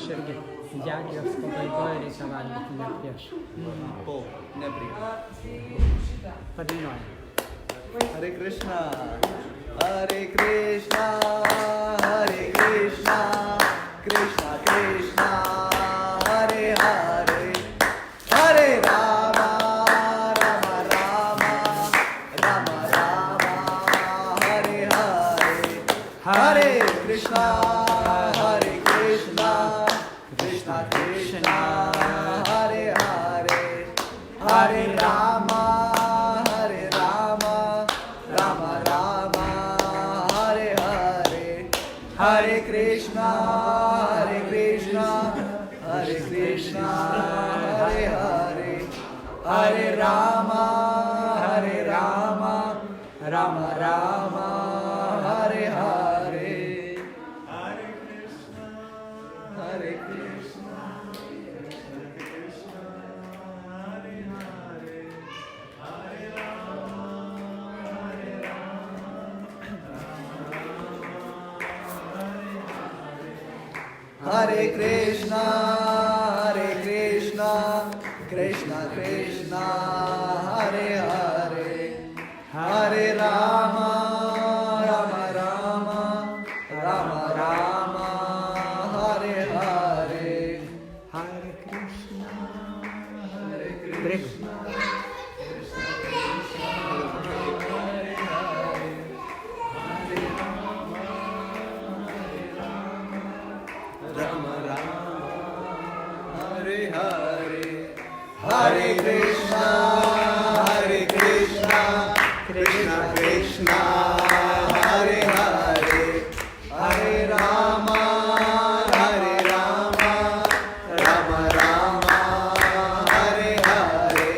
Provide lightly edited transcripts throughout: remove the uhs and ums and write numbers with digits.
aš irgi Jagijos pabaigoje reikia valgyti, ne prieš. Po, ne prieš. Padainuoju. Hare Krishna, Hare Krishna, Hare Krishna, Krishna Krishna, Hare Hare, Hare Rama, Rama Rama, Rama Rama, Hare Hare, Hare Krishna, Hare Krishna, Krishna Krishna, Hare Hare, Hare Rama, Hare Rama, Rama Rama, Hare Hare, Hare Krishna, Hare Krishna, Hare Krishna, Hare Hare, Hare Rama, Hare Rama, Rama Rama, Hare Hare, Hare Krishna, Hare Krishna, Krishna Hare Hare, Hare Rama, Hare Rama, Hare Krishna, Hare Krishna, Krishna Krishna, Hare Hare, Hare Rama, Rama Rama, Rama Rama, Hare Hare, Hare Krishna. Hare Brego. Rama Rama, Hare Hare, Hare Krishna, Hare Krishna, Krishna Krishna, Hare Hare, Hare Rama, Hare Rama, Rama Rama, Hare Hare.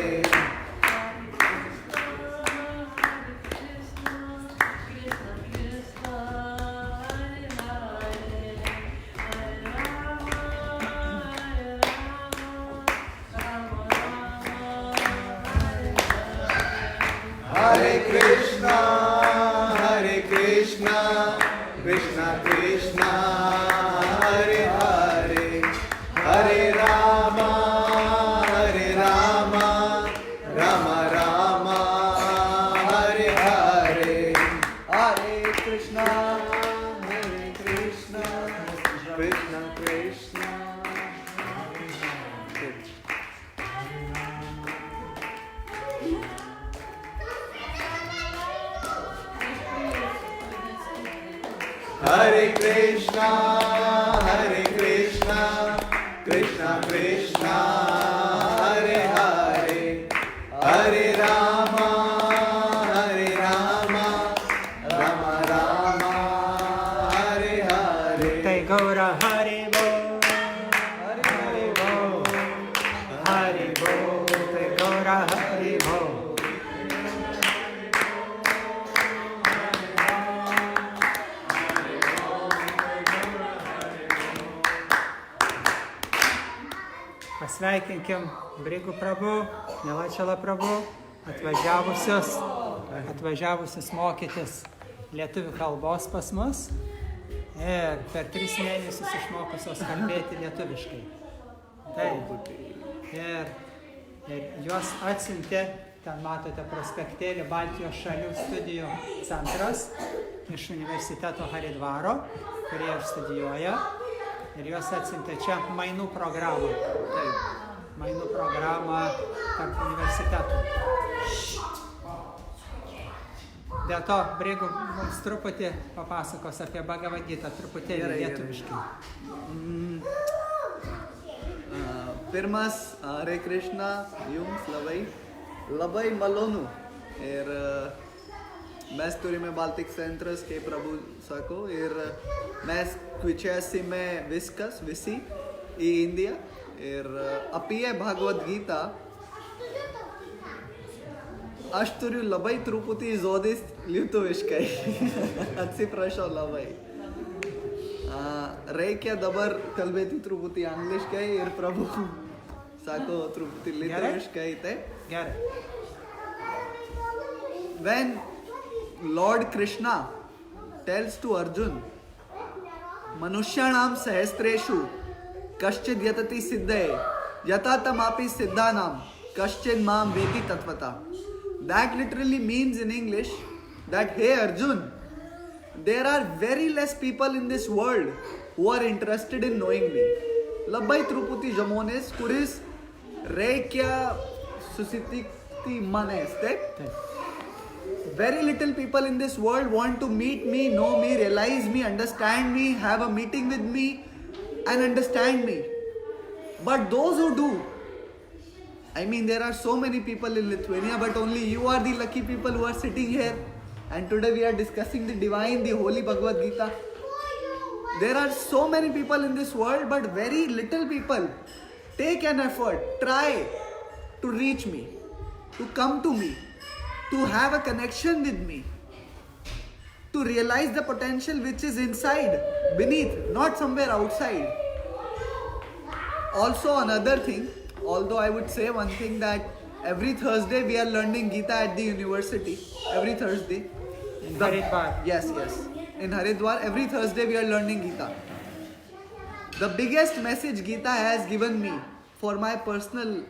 Hare Krishna, Hare Krishna, Krishna Krishna, Hare Hare, Hare Rama, Hare Rama, Rama Rama, Hare Hare, Hare Krishna, Hare Krishna, Krishna Krishna. Hare Krishna, Hare Krishna, Krishna Krishna, Hare Hare, Hare Rama, Hare Rama, Rama Rama, Hare Hare. Tai Gaura Hari Bo. Hare Bo, Hari Bo. Tai Gaura Hari Bo. Pasveikinkim Brigų Prabhu, Nilačala Prabhu, atvažiavusius mokytis lietuvių kalbos pas mus ir per 3 mėnesius išmokusios kalbėti lietuviškai. Taip. Ir juos atsiuntė, ten matote prospektėlį, Baltijos šalių studijų centras iš universiteto Haridvaro, kurie ir studijuoja. Ir juos atsiuntė čia mainų programą. Taip, mainų programą tarp universitetų. Dėl to Brigų mums truputį papasakos apie Bhagavad Gitą, truputėlį lietuviškai. Pirmas, Hare Krishna, jums labai, labai malonu. Ir mes turime Baltic Centras, kaip Prabhu sako, ir mes kviečiasime visi į Indiją. Ir apie Bhagavad Gita aš turiu labai truputį žodis lietuviškai. Atsiprašau labai. Reikia dabar kalbėti truputį angliškai ir Prabhu sako truputį lietuviškai. Gerai. When Lord Krishna tells to Arjun, Manushyanam sahasreshu कश्चिद यतति सिद्धये यथा तमापि सिद्धानां कश्चिद माम वेति तत्वता. That literally means in English that, hey Arjun, there are very less people in this world who are interested in knowing me. Labai Truputi Jamones kuris reikya susitikti maneste. Very little people in this world want to meet me, know me, realize me, understand me, have a meeting with me and understand me. But those who do, I mean, there are so many people in Lithuania, but only you are the lucky people who are sitting here. And today we are discussing the divine, the holy Bhagavad Gita. There are so many people in this world, but very little people take an effort, try to reach me, to come to me, to have a connection with me, to realize the potential which is inside, beneath, not somewhere outside. Also another thing, although I would say one thing, that every Thursday we are learning Gita at the university. Every Thursday. In Haridwar. Yes. In Haridwar, every Thursday we are learning Gita. The biggest message Gita has given me for my personal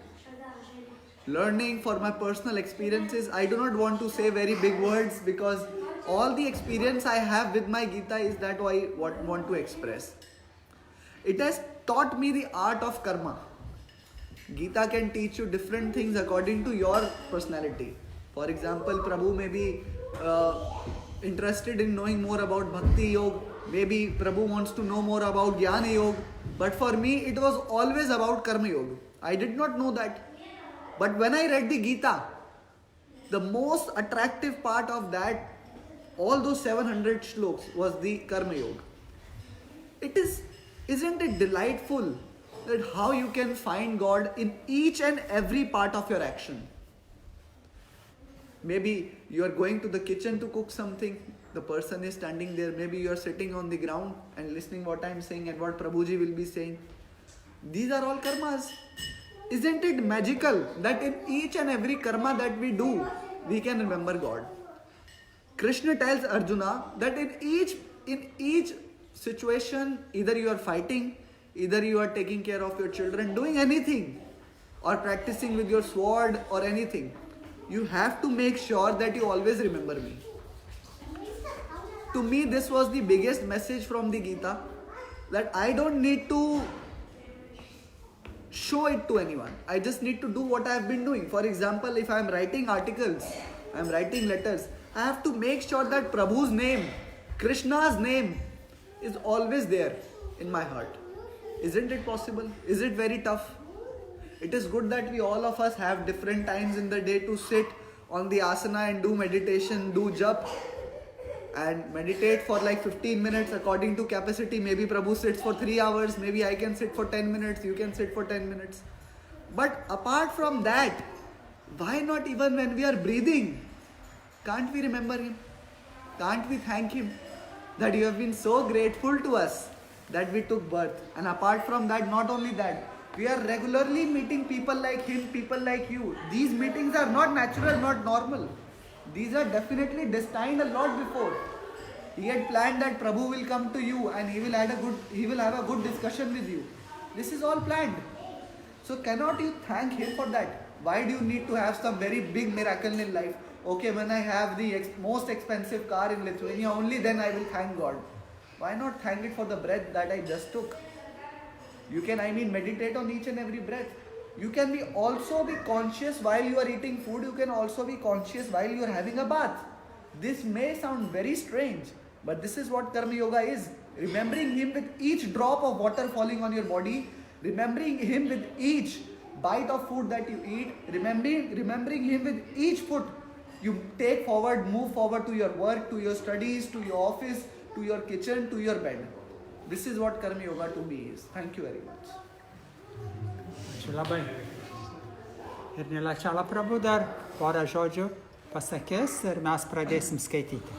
learning, for my personal experiences. I do not want to say very big words because all the experience I have with my Gita is that I want to express. It has taught me the art of karma. Gita can teach you different things according to your personality. For example, Prabhu may be interested in knowing more about Bhakti Yoga. Maybe Prabhu wants to know more about Jnana Yoga. But for me, it was always about Karma Yoga. I did not know that. But when I read the Gita, the most attractive part of that, all those 700 shloks, was the Karma Yoga. Isn't it delightful that how you can find God in each and every part of your action? Maybe you are going to the kitchen to cook something, the person is standing there. Maybe you are sitting on the ground and listening what I am saying and what Prabhuji will be saying. These are all karmas. Isn't it magical that in each and every karma that we do, we can remember God? Krishna tells Arjuna that in each situation, either you are fighting, either you are taking care of your children, doing anything, or practicing with your sword or anything, you have to make sure that you always remember me. To me, this was the biggest message from the Gita, that I don't need to show it to anyone. I just need to do what I have been doing. For example, if I am writing articles, I am writing letters, I have to make sure that Prabhu's name, Krishna's name, is always there in my heart. Isn't it possible? Is it very tough? It is good that we all of us have different times in the day to sit on the asana and do meditation, do jap, and meditate for like 15 minutes according to capacity. Maybe Prabhu sits for 3 hours, maybe I can sit for 10 minutes, you can sit for 10 minutes. But apart from that, why not even when we are breathing? Can't we remember Him? Can't we thank Him that you have been so grateful to us that we took birth? And apart from that, not only that, we are regularly meeting people like him, people like you. These meetings are not natural, not normal. These are definitely destined a lot before. He had planned that Prabhu will come to you and he will have a good discussion with you. This is all planned. So cannot you thank Him for that? Why do you need to have some very big miracle in life? Okay, when I have the most expensive car in Lithuania, only then I will thank God. Why not thank it for the breath that I just took? You can, meditate on each and every breath. You can also be conscious while you are eating food. You can also be conscious while you are having a bath. This may sound very strange, but this is what Karma Yoga is. Remembering Him with each drop of water falling on your body. Remembering Him with each bite of food that you eat. Remembering Him with each foot you take forward, move forward to your work, to your studies, to your office, to your kitchen, to your bed. This is what Karma Yoga to me is. Thank you very much. Ačiū labai. Ir Nilačala Prabhu dar porą žodžių pasakys ir mes pradėsim skaityti.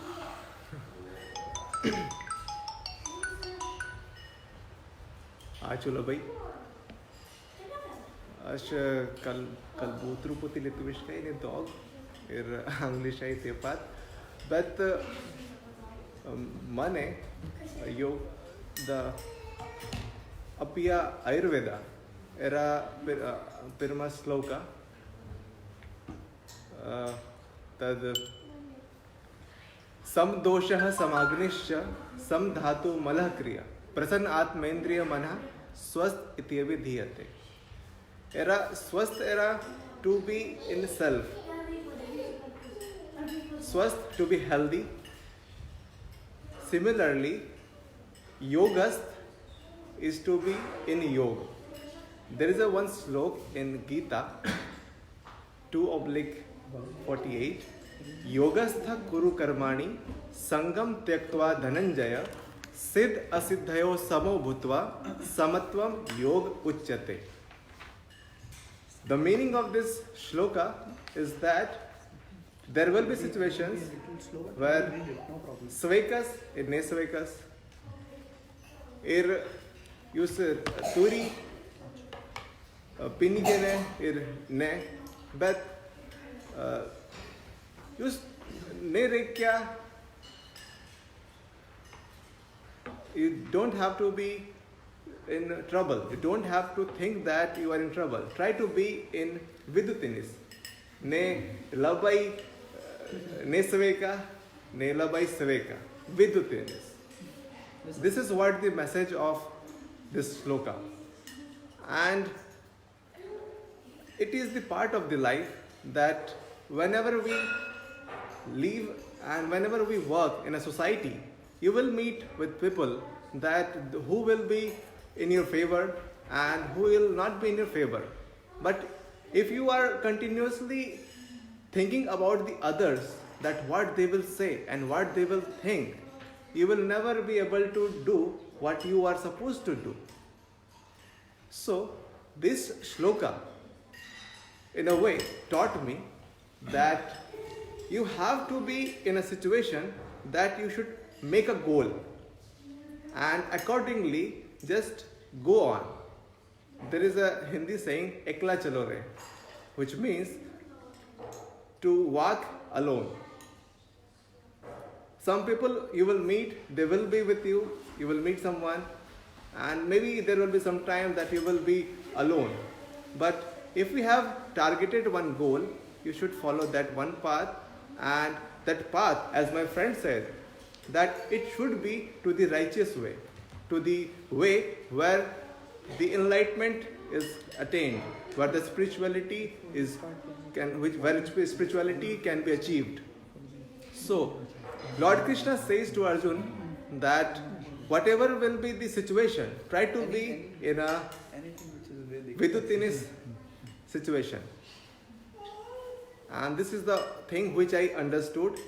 Ačiū labai. Aš kalbu truputį lietuviškai, nedaug, ir angliškai taip pat, bet mane jau Apia Ayurveda era pirma sloka tad sam doshah samagnisya sam dhatu malah kriya prasann atmendriya manah swast ityavi dhiyate. Era swast era to be in self, swast to be healthy. Similarly, yogast is to be in yoga. There is a one slok in Gita 2/48. Yogastha kuru karmani sangam tyaktva dhananjaya siddh asiddhayo samo bhutva samatvam yog uchyate. The meaning of this shloka is that there will be situations where svekas ir nesvekas ir jūs turi pinigene ir ne, bet jūs nereikia, you don't have to be in trouble. You don't have to think that you are in trouble. Try to be in vidutinis. Ne labai ne saveka, ne labai saveka. Vidutinis. This is what the message of this sloka. And it is the part of the life that whenever we live and whenever we work in a society, you will meet with people that who will be in your favor and who will not be in your favor. But if you are continuously thinking about the others, that what they will say and what they will think, you will never be able to do what you are supposed to do. So this shloka in a way taught me that you have to be in a situation that you should make a goal and accordingly just go on. There is a Hindi saying ekla chalo re, which means to walk alone. Some people you will meet, they will be with you, you will meet someone, and maybe there will be some time that you will be alone. But if we have targeted one goal, you should follow that one path, and that path, as my friend said, that it should be to the righteous way, to the way where the enlightenment is attained, where the spirituality where spirituality can be achieved. So, Lord Krishna says to Arjun that whatever will be the situation, try to be in a vidutinis situation. And this is the thing which I understood,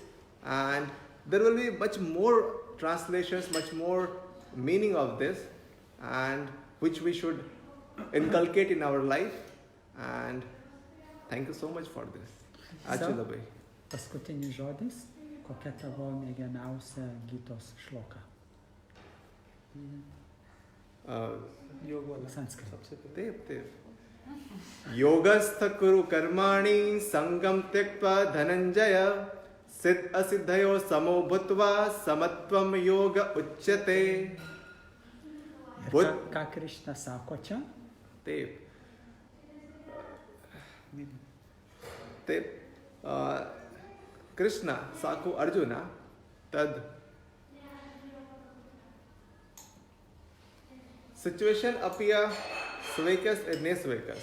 and there will be much more translations, much more meaning of this, and which we should inculcate in our life. And thank you so much for this. Ačiū labai. Paskutinis žodis, kokia tavo mėgiamiausia Gitos šloka? Sanskrit. Taip. Yogastha kuru karmani sangam tyakva dhananjaya siddh asiddhayo samo bhutva samatvam yoga uchyate. Ką Krishna sako čia? Taip. Krishna sako Arjuna tad situation apia sveikas ir nesveikas,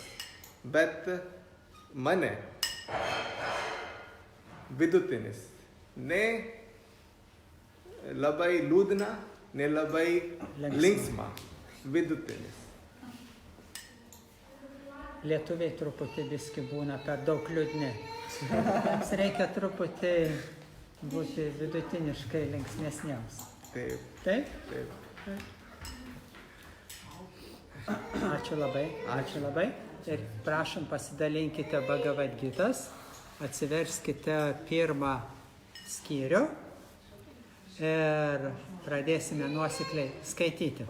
bet mane vidutinis, ne labai liūdna, ne labai linksma, vidutinis. Lietuviai truputį viski būna per daug liūdni. Jiems reikia truputį būti vidutiniškai linksmesniems. Taip. Taip? Taip. Ačiū labai. Ir prašom pasidalinkite Bhagavad Gitas, atsiverskite pirmą skyrių ir pradėsime nuosekliai skaityti.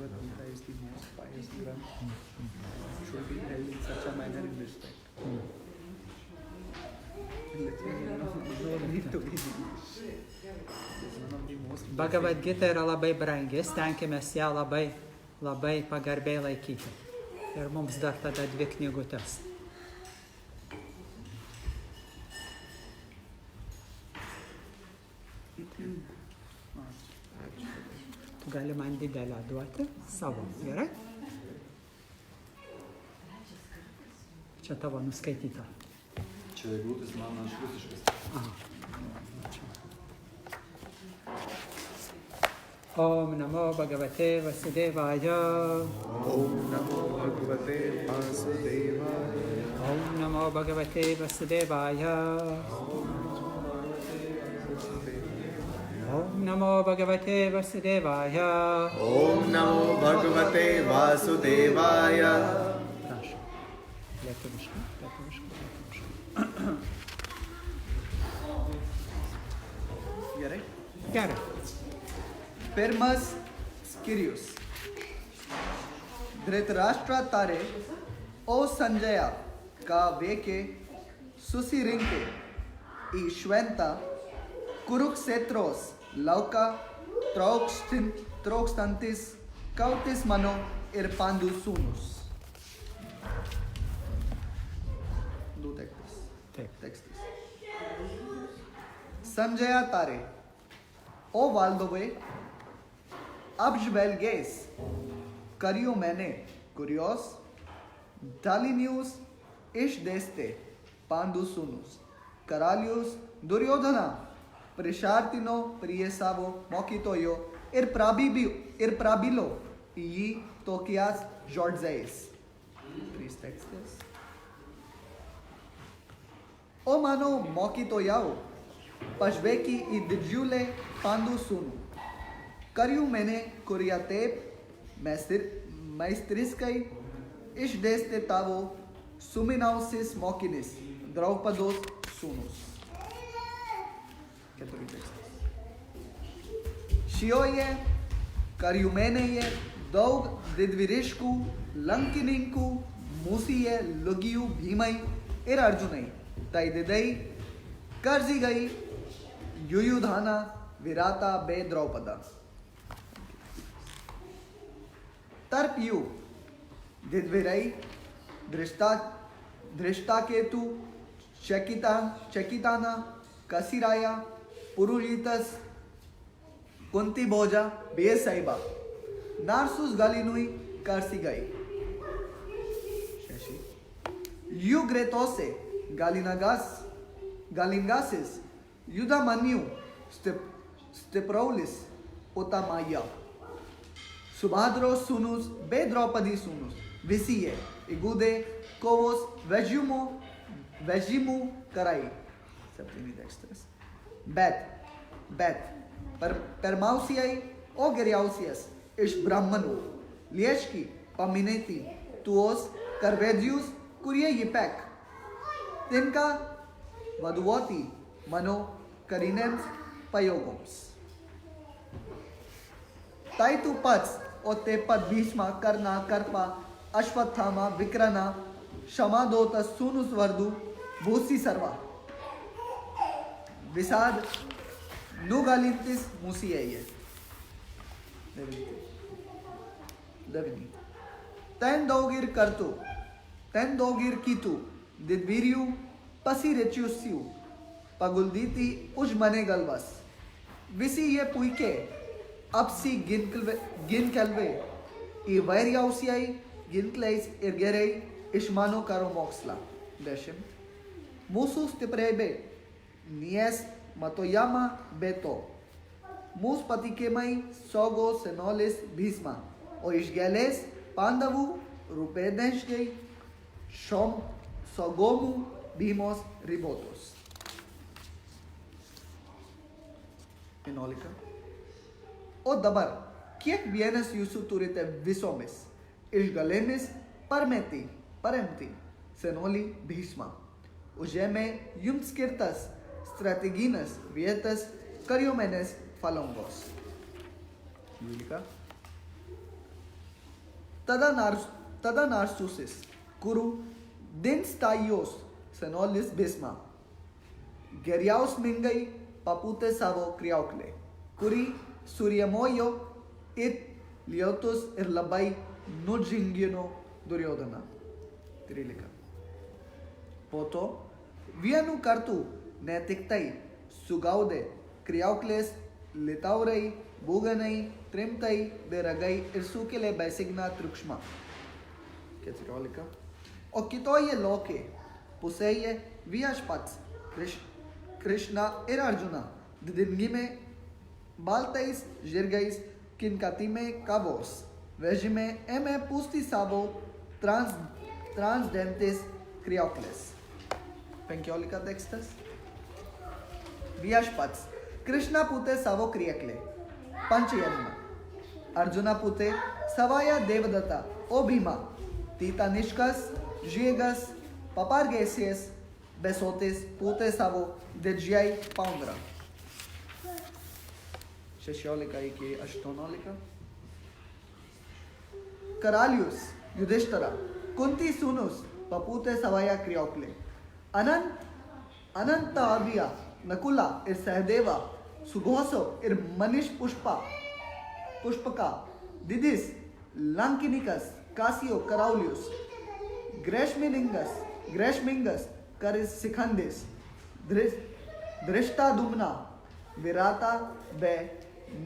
Bhagavad Gita is the most pious Granth. Should be held in such a manner in respect. No need to be. It's one of the most. Bhagavad Gita yra labai brangi, stenkimės ją labai pagarbiai laikyti. Ir mums dar tada 2 knygutės. Tu gali man didelę duoti savo, gerai? Čia tavo nuskaityta. Čia eglutės mano aš rusiškas. Aha. Om Namo Bhagavate Vasudevaya. Om Namo Bhagavate Vasudevaya. Om Namo Bhagavate Vasudevaya. Om Namo Bhagavate Vasudevaya. Om Namo Bhagavate Vasudevaya. Prašau. Lietuviškai. Gerai? Gerai. Pirmas Skirius. Dhritarashtra tare, o Sanjaya, ka veke susirinke, I Shventa, Kuruksetros, lauka, trokstantis, kautis mano, Pandu sunus. Do textos. Sanjaya tare, o Valdove, Abjvelges, Kariyo mene, Curios, Dalinius, Ish deste, Pandu sunus, Karalius, Duryodhana, Prishartino, Priesavo, Mokitoyo, Prabilo, I Tokias, Jorzeis. 3 textos. O mano Mokitoyao, Pashveki I Dijule, Pandu sunu. Kariu mene Kuriate Maestriskai Ish deste tavo Suminausis Mokinis Draupados sunus. Shioye Kariumeneye Daug Didvirishku Lankininku Musiye Lugiu Bhimai Arjunai Taididai Karzigai Yuyudhana Virata Be Draupada. Tarpiyu Didvirai Drishtaketu Chekitana Kasiraya Purujitas Kunti Boja Be Saiba Narsus Galinui Karsigai Yu Gretose Galingasis Yudamanyu Stepraulis Otamaya Subhadro sunus Be Draupadi sunus Visiye Igude Kovos Vejimu Karai Septimi dextras Bet Permausiai O Geriausias Ish Brahmanu Lieshki Pamineti Tuos Carvedius Kurie Yipek Tinka Vaduoti Mano Karinems Payogoms Taitu Pats O Tepat Bhishma Karna Karpa Ashwathama Vikrana Shamadota Sunus Vardu Bhusi Sarva Visad Nugalintis Musiaye Devini Ten Dogir Kartu Ten Dogir Kitu Didviriu Pasirechusiu Pagulditi Ujmane Galvas Visi Ye Puike Apsi Ginkalve I Vairiausiai Ginkleis Irgerei Ishmano Karomoxla Deshim Musus Tiprebe Nies Matoyama Beto Mus Patikemai Sogo Senolis Bhisma O Ishgeles Pandavu Rupedenshgei Shom Sogomu Bhimos Ribotos Enolica O dabar kiek vienas jūsų turite visomis Išgalėmis paremti Senoli Bhishma Užėmė jums skirtas strateginas vietas kariuomenės falangos. Julika. tada narsusis, curu din staios, senolis bisma, geriaus mingai papute savo criaucle, curi suryamoyo it liotus irlabai nujingino duryodhana. Trilika. Poto, vienu kartu netiktai, sugaude, criaucles, litaurei, buganei, trimtai, beragai, irsukele baisigna trukshma. Ketirolika. O kitoye loke, puseye, viashpats, Krishna ir Arjuna, didingime, baltais, jirgais, kinkatime, kavos, vegime, eme pusti savo, transdentes, criaucles. Penkiolika textas. Viashpats, Krishna pute savo criacle, Panchayajna. Arjuna pute savaya devadata, o Bhima, Tita Nishkas, Jiegas, Papargesies, Besotes, pute savo, Dejiai Paundra. Shashyolika iki Ashtonolika. Karalius, Yudhishthira, Kunti Sunus, Papute savaya criaucle. Ananta Avya, Nakula, ir Sahadeva, Sughoso, ir Manish Pushpaka, Didis, Lankinikas, Casio, Caraulius, Greshmingas, Caris Sikhandis, Drishta Dumna, Virata, Be,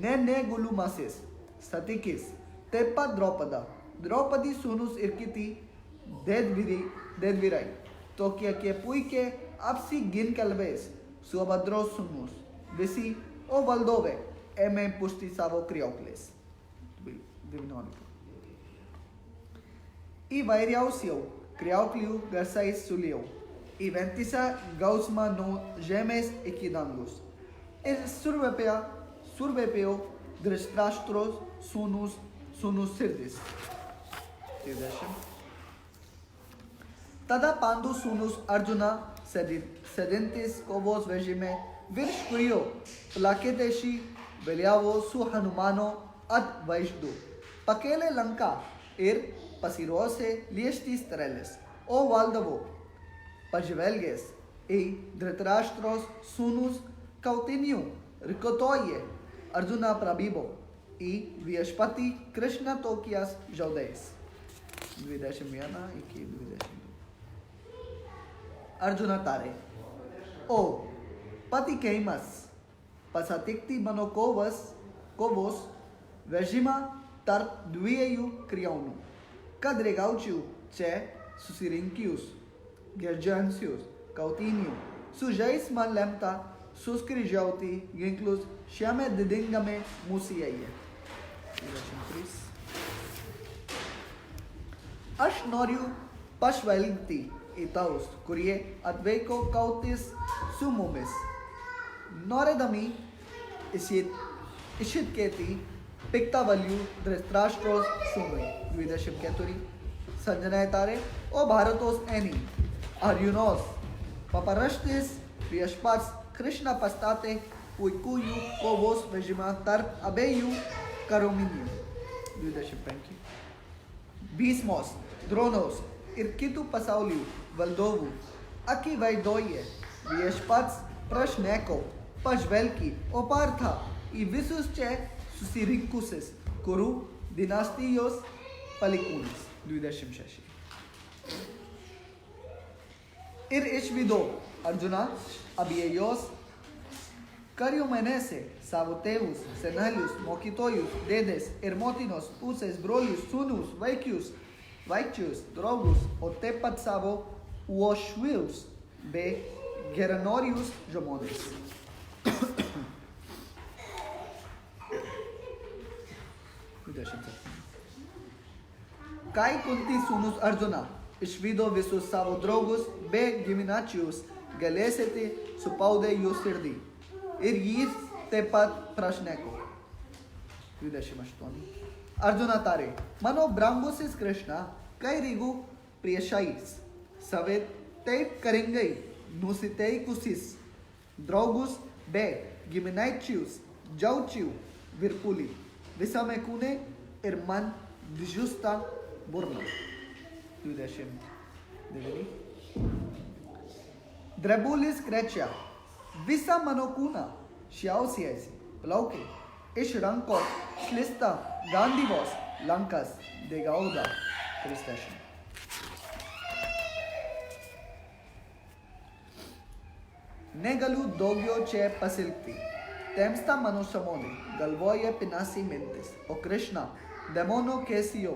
Nene Gulumasis, Satikis, Tepa Draupadi Sunus Irkiti, Dedvirai, Tokia Kepuike, Apsi Gin Calves, Suabadros Sunus, Visi, O Valdove, M. Pusti Savo Criaucles. I Vairiausio, Criaucliu, Garsais Sulio, I Ventisa, Gausma no Gemes Equidangus, E Survepeo, Drestastros, Sunus Sirdis. Tada Pandu Sunus Arjuna, Sedentis, Kovos Vegime, Virshkurio, Plaketeshi, Beliavo, Su Hanumano, Ad Vaishdu, Pakele Lanka, Pasirose, Liestis Treles, O Valdavo, Pajivelges, E Dhritarashtros, Sunus, Cautiniu, Ricotoye, Arjuna Prabibo, E Viashpati, Krishna Tokias, Jaudeis. Dvideshimyana, Iki Dvideshim. Arjuna Tare. O Pati Keimas, Pasatikti Manokovos, Vejima Tar Dvieyu Criaunu, Cadregautiu, Che, Susirinquius, Gerjansius, Cautiniu, Sujais Malemta, Suscrijauti, Ginclus, Chame Didingame, Musiaia. Ashnoriu Pashvalti, Itaus, Curie, Adveco Cautis, Sumumis, Noredami, Ishitketi, Pictavalue, Dhritarashtra's Sumai, Vidashim Keturi, Sanjanay Tare, O Bharatos Eni, Arjunos, Paparashtis, Vyashpats, Krishna Pastate, Uikuyu, Kovos, Vejima, Tar, Abeyu, Karominiu, Vidashim Penki, Bismos, Dronos, Irkitu Pasauliu, Valdovu, Aki Vaidoye, Vyashpats, Prashneko, Pashvelki, Opartha, I Visus Che, Susirinkusis, Kuru, Dinastios, Palikunis, Dvidashim Shashi. Ir Ishvido, Arjuna, Abieios, Cariomenese, Savoteus, Senalius, Mokitoius, Dedes, Hermotinos, Uses, Brolius, Sunus, Vaicius, Drogus, Otepat Savo, Uoshvius, Be, Geranorius, Jomones. Kai Kunti Sunus Arjuna, Ishvido Visus Savo Drogus, Be Giminacius, Galeseti, Supaude Yusirdi, Irgis Tepat Prashneko. Arjuna Tare, Mano Brahmosis Krishna, Kai Rigu Priyashais, Savet Teit Karingai, Nusitei Kusis, Drogus, Be, Giminacius, Jauciu, Virpuli, Visamekune, Irman, Dijusta, burna. 29. Drebulis crecia, visa manocuna, šiausiais, plaukai, iš rankos slista gandyvos lankas de gauda. 30. Negaliu daugiau čia pasilgti. Temsta mano sąmonė, galvoje pinasi mintis, o Krishna, demono kesijo,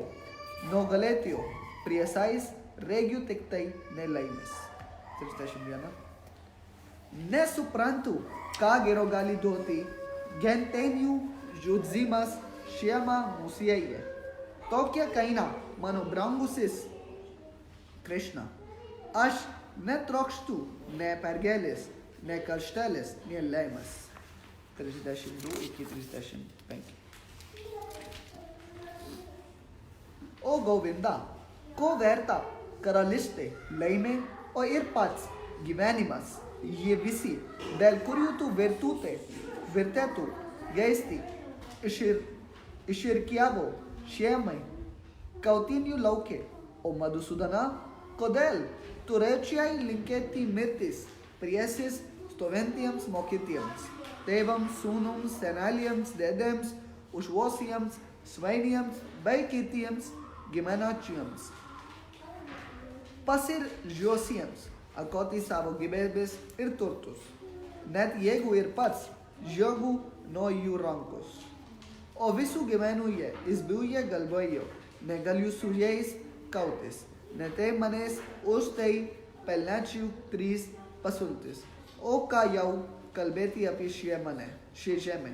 nugalėtojo, priesais regiu tiktai nelaimės. 31. Nesuprantu, ką gero gali duoti gentenių žudzimas šiame muziejuje. Tokia kaina, mano brangusis Krishna. Aš netrokštu ne pergalės, ne karštelės, ne laimės. 32 iki 35. O Govinda, ko verta karalystė, laimė, o ir pats gyvenimas, jie visi, dėl kurių tu vertėtų geisti iširkiavo šeimai, kautinių laukė, o Madhusudana, kodėl turėčiai linkėti mirtis priešais stovintiems mokytiems, tėvams, sūnums, seneliems, dėdėms, užuosiems, svainiems bei kitiems giminaičiams. Pasiryžusiems aukoti savo gyvybes ir turtus, net jeigu ir pats žiogu nuo jų rankos. O visų gyvenuje jis bijo galvojo, negaliu su jais kautis, net tai manęs už tai pelnačiau 3 pasultis. O ką jau kalbėti apie šią žemę?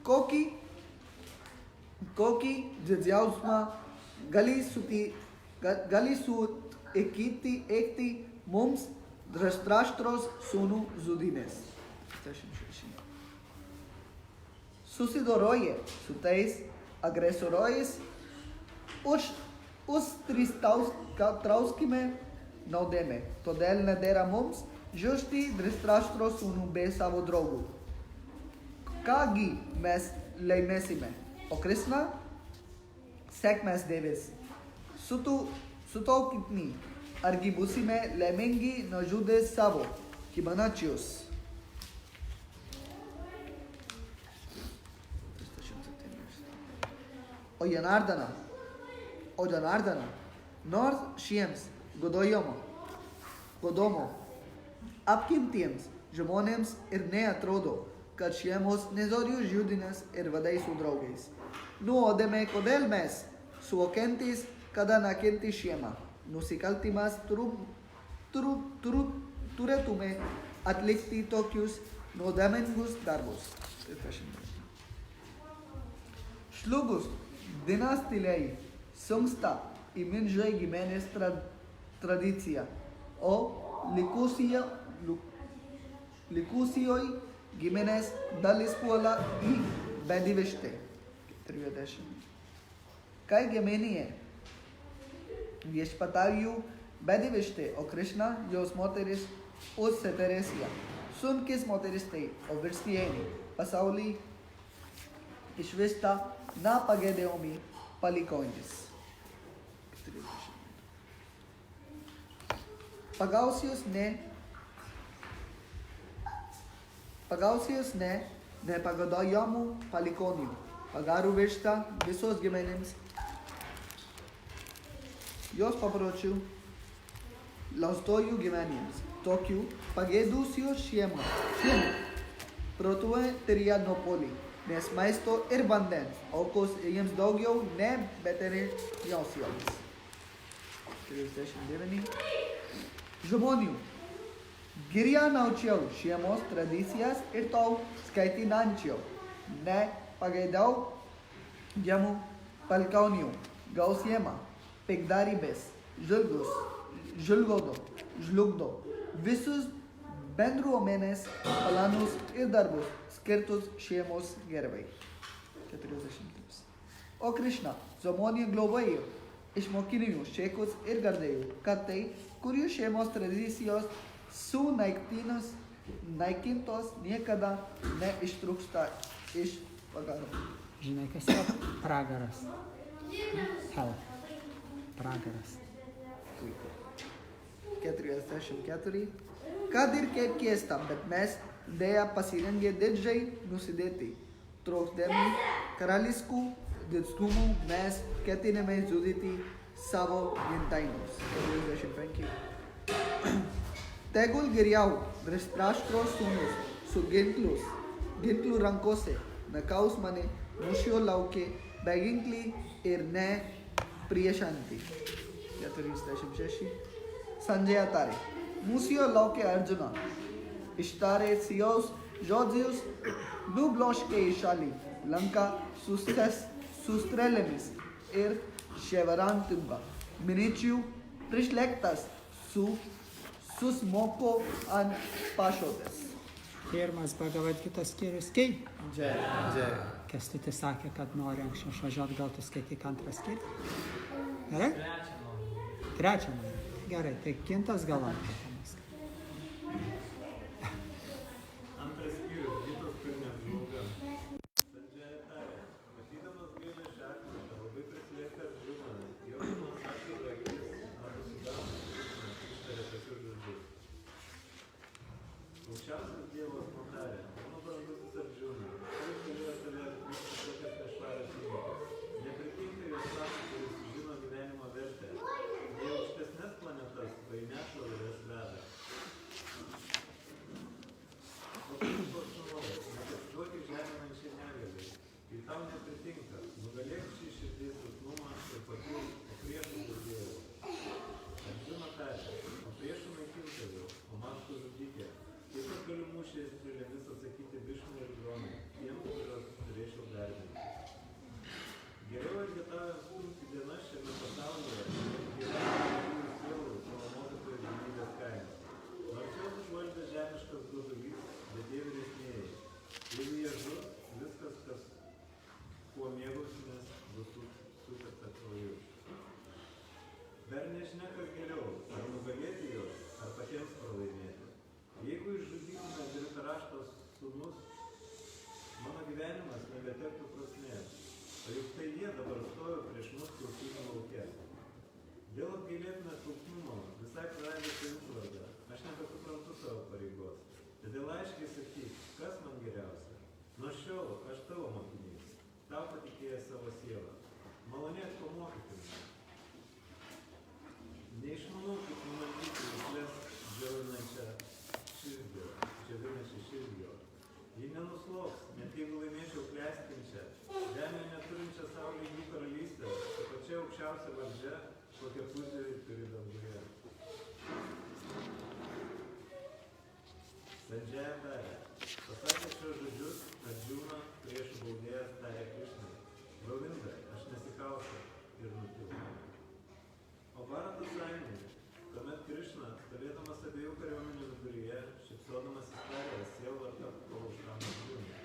Kokį džiaugsmą gali suteikti mums Dhritarashtra's sūnų žudynės. Susidoroja su tais agresorais užtrauskime naudėme. Todėl nedėra mums žusti Dhritarashtra sūnų be savo draugų. Kągi mes laimėsime, o Krishna sėkmės dėvės. Sutaukitni, argi būsime laimingi nužudę savo giminaičius. O Janardana, nors šiems godomo apkintiems žmonėms ir neatrodo, kad šeimos nezorių žudynės ir vadai su draugais. Nuodėmė, kodėl mes, suvokiantys, kada nakinti šeimą, nusikaltimas turėtume atlikti tokius nuodėmingus darbus. Šlugus dinastijai sunksta įminžai giminės tradicija, o likusijoj giminės dalis puola į bedivištę. 30. Kai giminėje viešpatauja bedivištė, o Krishna jos moteris užsiterėsija. Sunkis moteris tai, o virstienė pasaulį išvesta nepagėdėjami palikonis. Pagausijos nepagodojamų palikonių. Pagarų virsta visos giminėms. Jos papročių laustojų gyvenimams. Tokių pagėdusių šeimų. Protuoja trianopolį, nes maisto ir vandens aukos jiems daugiau nebeturi jausiomis. 39. Žmonių. Girianaučiau šeimos tradicijas ir tau skaitinančiau. Pageidau jamų palikaunių, gausiemą, pikdarybės, žlugdo visus bendruomenės planus ir darbus skirtus šeimos gerbei. 40. O Krishna, žmonės globojo, išmokinių šeikus ir gardėjų, kad tai, kurių šeimos tradicijos sunaikintos niekada neištrūksta iš pagaro. Žinai, kas yra pragaras? Hell. Pragaras. 44. Kad ir kiek keista, bet mes dėja pasirengę didžiai nusidėti. Trokšdami karališkų didumų mes ketiname žudyti savo gentainius. 45. Tegul geriau Dhritarashtra's sūnus su ginklų rankose nekaus mane mūšio lauke beginkliai ir ne priešinti. 46. Sanjaya tarė. Mūšio lauke Arjuna ištarė Sijaus žodžius, nubloškė į šalį Lanką su strėlėmis ir ševarantumą. Miničių prišlėktas susmoko ant pašotės. Pirmas Bhagavad Gita skyrius Kei. Jai. Kęstutis sakė, kad nori anksčiau išvažiuoti, gal tu skaityk antrą skyrių. Gerai? Trečią nori. Gerai, tai Kintas gal antrą pamas. Antras skyrius, Gitos kūrinio apžvalga. Sanjaya tarė, matydamas gailę šakmetą, labai prislėgta Arjuna, jausdamas ašarų akis, nusidavusi Krishna, ištarė tokius žodžius. Aukščiausias Dievas man tarė, mano brangusis Arjuna, kuris galėjo tave atkrikti tokias nešvarias įvykis. Nepritinka jos sapnas, kuris žino gyvenimo vertę. Nei aukštesnes planetas, tai nešlovė jas veda. O tu sūnau, nepasiduok žeminančiai negaliai. Kai tau nepritinka, nugalėk šį širdies silpnumą ir pakilk, o priešų girdėjau. Arjuna tarė, o priešų naikintavau, o man tu žudikė. Taip pat galiu mūšiais strėlėmis atsakyti Bhišmai ir Dronai, tiems, kuriuos turėčiau garbinti. Geriau elgetaujant stumti dienas šiame pasaulyje, gyvenant sielų savo mokytojų gyvybės kainą. Nors jos užvaldė žemiškas godulys, bet jie vyresnėjai. Jeigu jie žus, viskas, kas kuo mėgausimės, bus sutarta krauju. Dar nežinia, kas geriau, ar nugalėti juos, ar patiems pralaimėti. Jeigu išžudytume Dhritarashtra's sūnus, mano gyvenimas nebetektų prasmės. O juk tai jie dabar stojo prieš mus klausymo lauke. Dėl apgailėtume silpnumo, visai praradę savivardą, aš nebesuprantu savo pareigos. Todėl aiškiai sakyk, kas man geriausia. Nuo šiol aš tavo mokinys, tau patikėjęs savo sielą. Malonėk pamokyti mane. Neišmanau, kaip numatyti vislės džiovinančią širdį. Ji nenuslops, net jeigu laimėčiau klestinčią, žemėje neturinčią saulę jų karalystę, su pačia aukščiausia valdžia, kokią pusdėlį turi danguje. Sanjaya tarė, pasakė šios žodžius, Arjuna priešų baudėjas tarė Krishnai. Govinda, aš nesikausiu ir nutilo. O Bharatas Sainė, tuomet Krishna, stovėdamas abiejų kariuomenių viduryje, šypsodamas įstarė sielvartą palaužtam Arjunai.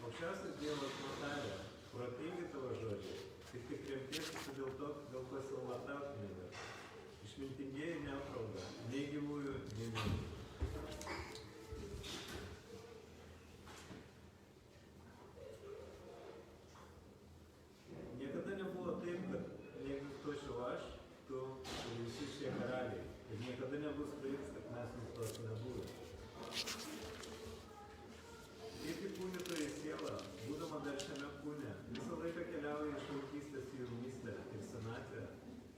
Aukščiausias Dievas man tarė, protingi tavo žodžiai, tik remtiesi dėl to, dėl ko sielvartauti neverta. Išmintingieji neaprauda, nei gyvųjų, nei mirusių. Niekada nebuvo taip, kad neegzistuočiau aš, tu ir visi šie karaliai. Ir niekada nebus taip, kad mes nustosime buvę. Kaip įkūnytoji siela, būdama dar šiame kūne, visą laiką keliauja iš vaikystės į jaunystę ir senatvę,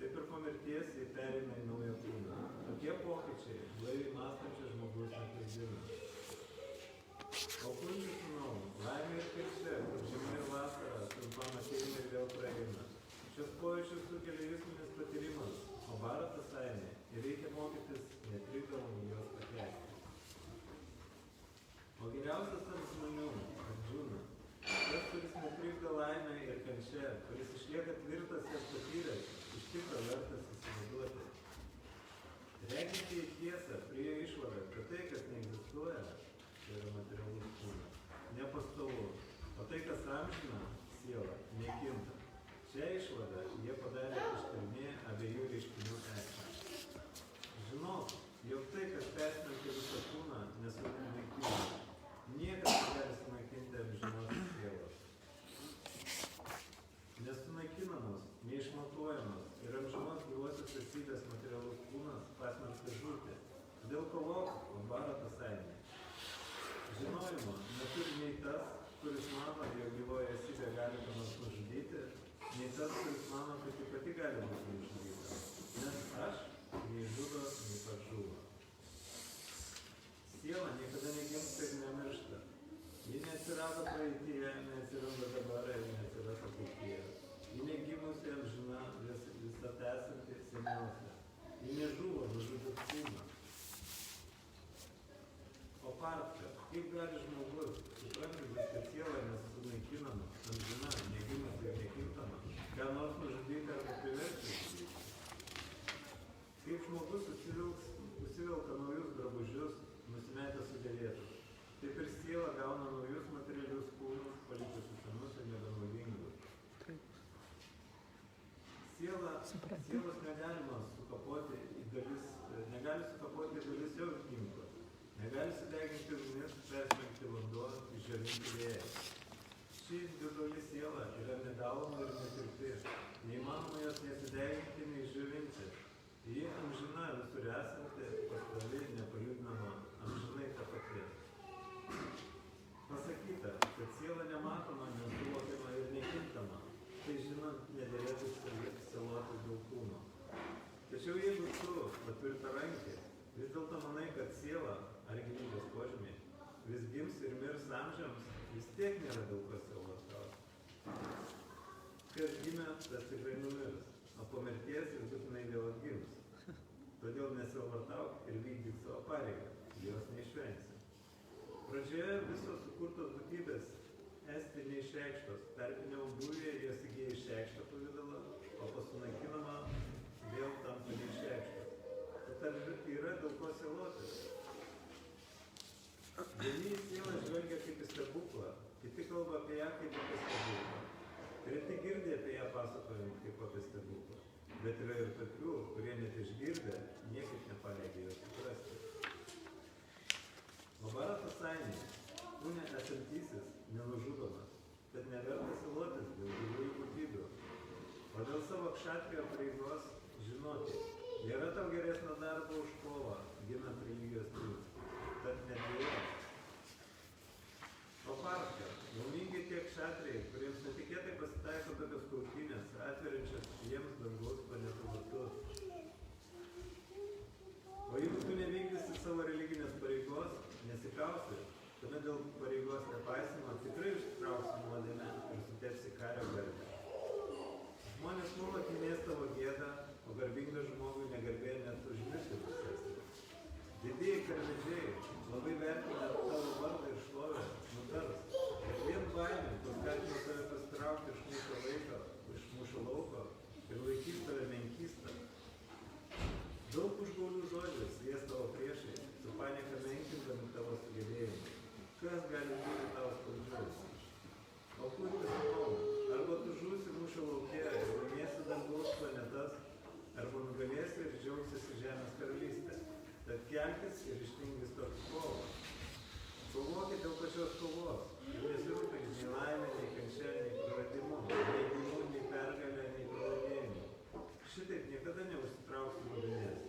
taip ir po mirties jie pereina į naują kūną. Tokie pokyčiai blaiviai mąstančias žmogus neprižino. O kunčių sūnau, laimė ir kirčia, kur žiema ir vasara, trumpam ateina ir vėl praeina. Šios pojūčius sukelia jusminis patyrimas, o Bharatas Sainė ir reikia mokytis netrikdomai juos pakęsti. O geriausias tarp žmonių, Arjuna, tas, kuris netrikdo laimę ir kančia, kuris išlieka tvirtas ir patyręs, iš tikro vertas įsivaizduoti. Reginti į tiesą, prie išvadą, kad tai, kas neegzistuoja, tai yra materialus kūnas, nepastovu, o tai, kas amžina, siela, nekinta. Šią išvadą jie padarė ištarmė abiejų reiškinių esmę. Žinok, jog tai, kas persmelkia visą kūną, nesunaikina. Niekas negali sunaikinti amžinos sielos. Nesunaikinamos, neišmatuojamos ir amžinos Todėl kovok, o Bharatas Sainė. Žinojimo neturi nei tas, kuris mano, jog gyvoje esybė gali ką nors nužudyti, nei tas, kuris mano, kad ji pati gali būti nužudyta. Nes aš nei žudo, nei pats žuvo. Siela niekada negimsta ir nemiršta. Ji neatsirado praeityje, neatsiranda dabar ir neatsiras ateityje. Ji negimusi amžina, visą esanti seniausia. Ji nežuvo, nužudė kūną. O partka, kaip gali žmogus, suprantantis, kad siela nesunaikinama, amžina, negimusi ir nekintama, ką nors nužudyti arba priversti žudyti? Kaip žmogus užsivilka naujus drabužius, nusimetę sudėvėtus. Taip ir siela gauna naujus materialius kūnus, palikusius senus ir nebenaudingus. Sielos negalima sukapoti į dalis jau ginklas. Negali sudeginti ugnis, persmelkti vanduo, išžavinti vėją. Ši individuali siela yra nedaloma ir netirpi. Neįmanoma jos nesideginti, neišžavinti. Ji amžina visur esanti, pastovi, nepajudinama, amžinai ta pati. Pasakyta, kad siela nematoma, nesuvokiama ir nekintama. Tai žinant, nedėlėtų sielotis dėl kūno. Tačiau jeigu tu, patvirtarankė, vis dėlto manai, kad siela, ar gyvybės požymiai, vis gims ir mirs amžiams, vis tiek nėra dėl ko sielvartauti. Kas gimė, tas tikrai numirs, o po mirties jis būtinai vėl atgims. Todėl nesielvartauk ir vykdyk savo pareigą, jos neišvengsi. Pradžioje visos sukurtos būtybės esti neišreikštos, tarpiniam būvyje jos įgyja išreikštą pavydalą, o pasunaikinama vėl tampa neišreikštos. Tad yra dėl ko sielotis. Vieni į sielą žvelgia kaip į stebuklą, kiti kalba apie ją kaip apie stebuklą. Treti girdė apie ją pasakojant kaip apie stebuklą. Bet yra ir tokių, kurie net išgirdę, niekaip nepajėgia jos suprasti. O Bharatas Sainė, kūne esantysis, nenužudomas, tad neverta sielotis dėl gyvųjų būtybių. O dėl savo kshatrijo pareigos žinoti, nėra tau geresnio darbo už kovą, ginant religijos principą. Tad nedvėjok. O partka, laimingi tie kshatrijai, kuriems netikėtai pasitaiko tokios kautynės, atveriančias jiems dangaus planetų vartus. O jeigu tu nevykdysi savo religinės pareigos, nesikausi, tuomet dėl pareigos nepaisimo tikrai ištrauksi nuodėmę ir sutepsi kario garbę. Žmonės nuolat minės tavo gėdą, o garbingas žmogui negarbė net užmiršti visesnį. Didieji karvedžiai, labai vertinę tavo vardą ir šlovę, nutars, kad vien baimė paskatino tave pasitraukti iš mūšio lauko ir laikys tave menkystą. Daug užgaulių žodžių svies tavo priešai, su panieka menkindami tavo sugebėjimą. Kas gali būti tavo skaudžiaus? O kur pasinau? Arba tu žūsi mūšio lauke ir laimėsi dangaus planetas, arba nugalėsi ir džiaugsiesi žemės karalystę. Tad kelkis ir ištingi stoti kovą. Kovokit dėl pačios kovos ir nesirūpink nei laimė, nei kančia, nei praradimu, nei gyvų, nei pergalė, nei pralaimėjimu. Šitaip niekada neužsitrauksi nuodėmės.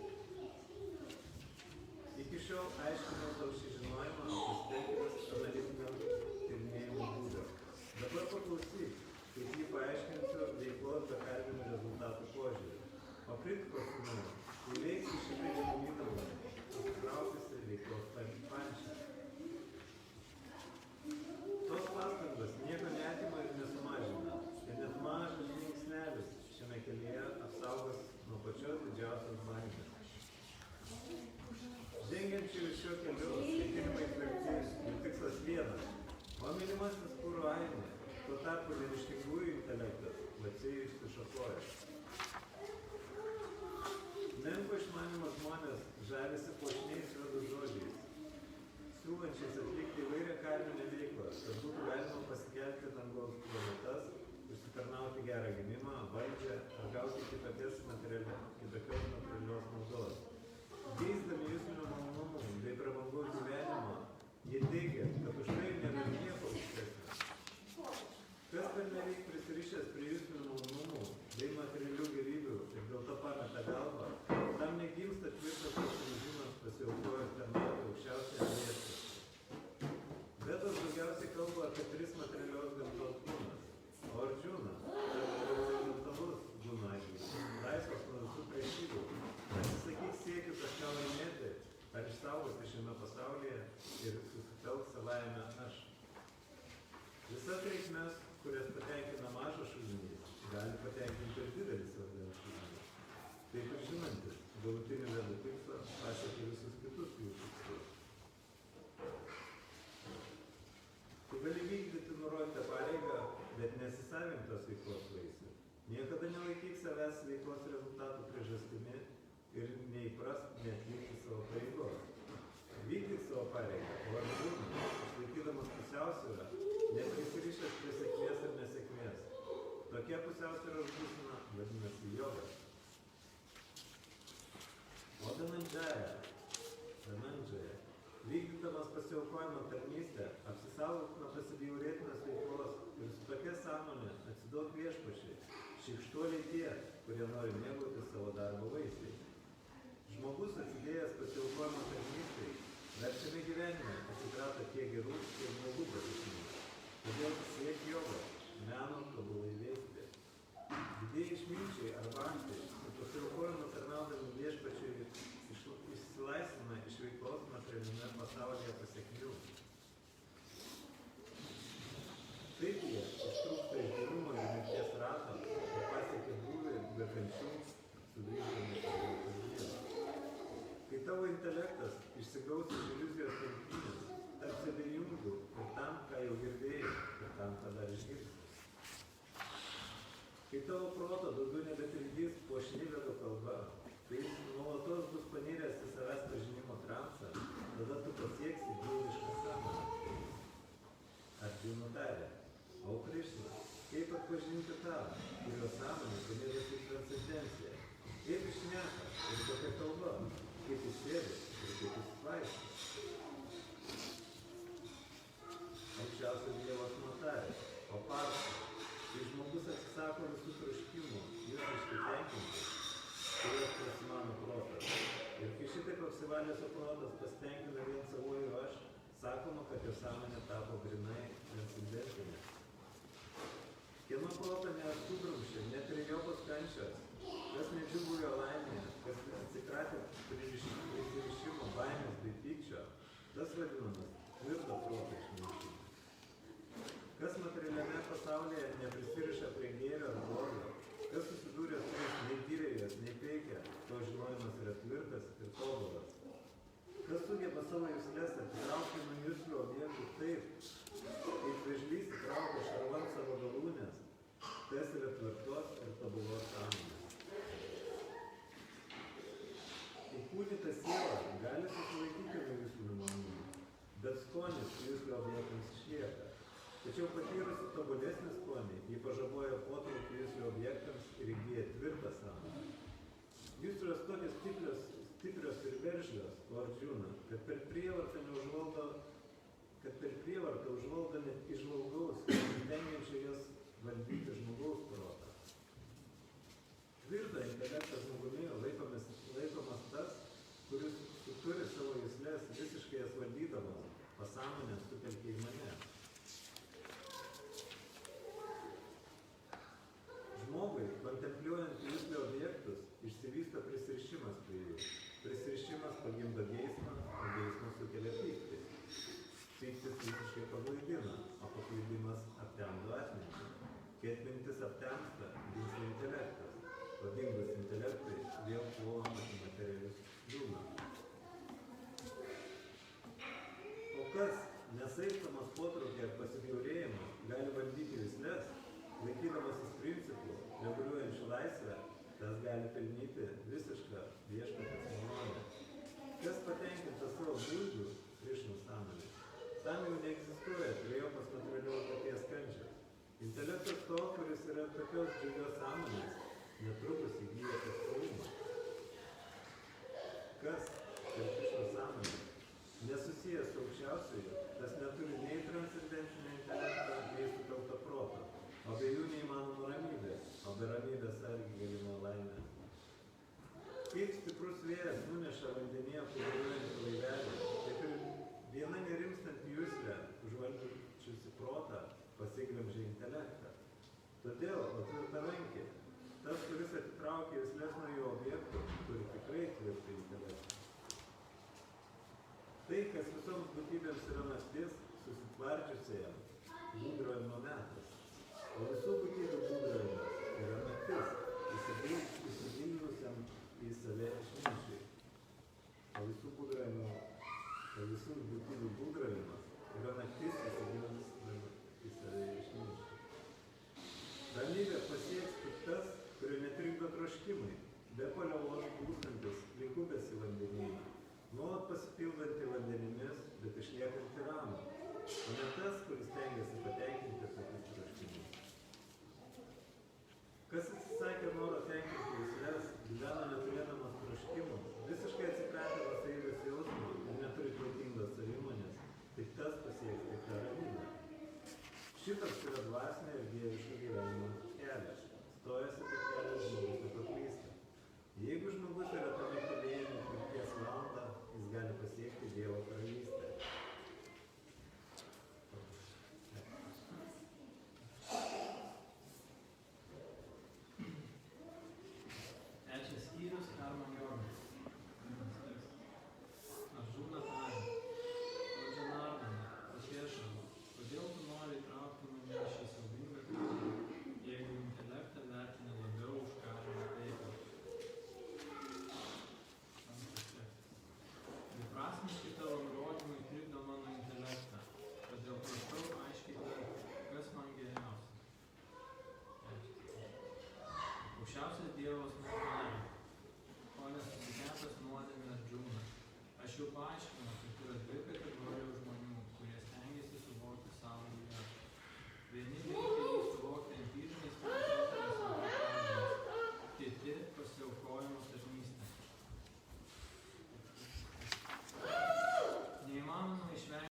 Iki šiol aiškinau tau šį žinojimą, pasitelkęs analitiniam tyrinėjimo būdą. Dabar paklausyk, kaip jį paaiškinsiu veiklos bekalbinių rezultatų požiūrį. O kritikos sumų, kai veiksi šitai nemanydama, susitraukusi veiklos pančią. Tos pastangos nieko neatima ir nesumažina, ir net mažas žingsnelis šiame kelyje apsaugos nuo pačios didžiausios baimės. Žengiančių šiuo keliu, skaitinimai tvirti, jų tikslas vienas, o mylimasis kūro ainė, tuo tarpu nerištingųjų intelektas plačiai išsišakoja. Menko išmanimo žmonės žavisi puošniais vedų žodžiais, siūlančiais atlikti įvairią karminę veiklą, kad būtų galima pasikelti dangaus planetas, užsitarnauti gerą gimimą, valdžią ar gauti kitokios materialios naudos. Geisdami jūsinių malonumų bei prabangos gyvenimo, jie teigia, kad už tai nėra nieko aukštesnio. Kas pernelyg prisirišęs prie jūsinių malonumų bei materialių gerybių ir dėl to pameta galvą, tam negimsta tvirtas pasiryžimas pasiaukojant savajame aš. Visas reikmes, kurias patenkina mažas šulinys, gali patenkinti ir didelis vandens šulinys. Taip ir žinantis, galutinį vedų tikslą pasiekia visus kitus jų tikslus. Tu gali vykdyti nurodytą pareigą, bet nesisavink tos veiklos vaisių. Niekada nelaikyk savęs veiklos rezultatų priežastimi ir neįprask neatlikti savo pareigos. Vykdyk savo pareigą, o Arjuna, išlaikydamas pusiausvyrą, neprisirišęs prie sėkmės ir nesėkmės. Tokia pusiausvyros būsena vadinasi joga. O Dhananjaya, vykdydamas pasiaukojimo tarnystę, apsisaugok nuo pasibjaurėtinos veiklos ir su tokia sąmonė atsiduok viešpačiui, šykštuoliai tie, kurie nori mėgauti savo darbo vaisiais. Žmogus atsidėjęs pasiaukojimo tarnystei, dar šiame gyvenime atsikrato tiek gerų, tiek blogų patirčių. Todėl siek jogos, meno tobulai veikti. Didieji išminčiai ar bankai su pasiaukojimu tarnaudami viešpačiui išsilaisvina iš veiklos materialiame pasaulyje pasekmių. Taip jie ištrūksta iš gerumo ir mirties rato ir pasiekia būvį be kančių, sugrįždami savo kasdieną. Kai tavo intelektas išsigaus iš iliuzijos lenktynės, tarsi abejingų ir tam, ką jau girdėjai, ir tam, ką dar išgirsi. Kai tavo proto daugiau nebetrikdys puošni vedų kalba, kai jis nuolatos bus paniręs į savęs pažinimo transą, tada tu pasieksi dievišką sąmonę. Arjuna tarė, o Krišna, kaip atpažinti tą, kurio sąmonė paniręs į transcendenciją? Kaip šneka ir kokia kalba, kaip jis sėdi ir kaip jis vaikšto? Aukščiausias Dievas nutarė, o Parsa, kai žmogus atsisako visų troškimų, visiškai tenkinti, kurios prasimano protas. Ir kai šitaip apsivalęs protas pasitenkina vien savojų aš, sakoma, kad jo sąmonė tapo grinai transcendentinė. Kieno protą neatsugrumšė, net ir jokos kančios, kas nedžiugujo laimėje, kas atsikratė prisirišimo, baimės bei pykčio, tas vadinamas tvirto proto išminčių. Kas materialiame pasaulyje neprisiriša prie gėrio ar blogio, kas susidūrė su jais nei tyrė jas, nei peikia, to žinojimas yra tvirtas ir tobulas. Kas sugeba savo jusles atitraukti nuo juslių objektų taip, kaip vėžlys įtraukia šarvan savo galūnės, tas yra tvirtos ir tobulos sąmonės. Įkūnyta siela gali susilaikyti nuo juslių malonumų, bet skonis juslių objektams išlieka. Tačiau patyrusi tobulesnį skonį, jį pažaboja potraukį juslių objektams ir įgyja tvirtą sąmonę. Juslios tokios stiprios ir veržlios, o Arjuna, kad per prievartą užvaldo net įžvalgaus, dengiančio jas valdyti žmogaus protą. Tvirtą intelektą žmogumi laikomas tas, kuris turi savo jusles visiškai jas valdydamas, pasąmonę sutelkia į mane. Žmogui, kontempliuojant juslio objektus, išsivysto prisirišimas prie jų. Prisirišimas pagimdo geismą, o geismas sukelia pyktį. Pyktis visiškai paglaidina, o paklaidimas aptemdo atmintį. Kai atmintis aptemsta, dingsta intelektas, o dingus intelektui vėl puolamas į materialius liūnus. O kas, nesaistomas potraukį ar pasibjaurėjimą, gali valdyti jusles, laikydamasis principų, reguliuojančių laisvę, tas gali pelnyti visišką viešpaties malonę. Kas patenkinta savo būdų, Krišnos sąmonė, tam jau neegzistuoja trejopos materialios paties kančios. Intelektas to, kuris yra tokios džiugios sąmonės, netrukus įgyja pastovumą. Kas, per Krišnos sąmonę, nesusijęs su aukščiausiuoju, tas neturi nei transcendentinio intelekto, nei sutelkto proto. O be jų neįmanoma ramybė, o be ramybės argi galima laimė. Kaip stiprus vėjas nuneša vandenyje plūduriuojantį laivelį, taip ir viena nerimstanti juslė, užvaldžiusi protą, pasiglemžia intelektą. Todėl, o tvirtarankį, tas, kuris atitraukia jusles nuo jų objektų, turi tikrai tvirtą intelektą. Tai, kas visoms būtybėms yra naktis, susitvarčiusiam būdravimo metas. O visų būtybių būdravimas yra naktis, įsigilinusiam į save išminčiui. O visų būtybių būdravimas yra naktis, įsigilinusiam į save išminčiui. Ramybė pasieks tik tas, kurio netrikdo troškimai, be paliovos būstantis, lyg upės į vandenyną, nuolat pasipildantį vandenimis, bet išliekantį ramą, o ne tas, kuris stengiasi patenkinti tokius troškimus. Kas atsisakė noro tenkinti jusles, gyvena neturėdamas troškimų, visiškai atsikratė nuosavybės jausmo ir neturi protingos savimonės, tik tas pasieks tikrą ramybę. Šitas yra dvasinė ir dieviško gyvenimo kelias. Stojasi apie kelią, žmogus nepaklysta. Jeigu žmogus yra tame kelyje mirties valandą, jis gali pasiekti Dievo karalystę. Trečias skyrius - karma joga. Arjuna tarė: O Džanardana, Patiešava, kodėl tu nori įtraukti mane į šį siaubingą karą, jeigu intelektą vertini labiau už karinę veiklą? Beprasmiški tavo nurodymai trikdo mano intelektą, todėl prašau aiškiai tarti, kas man geriausia. Aukščiausias Dievas mus gali, o nesusikepęs nuodėmė Arjuna. Aš jau paaiškinau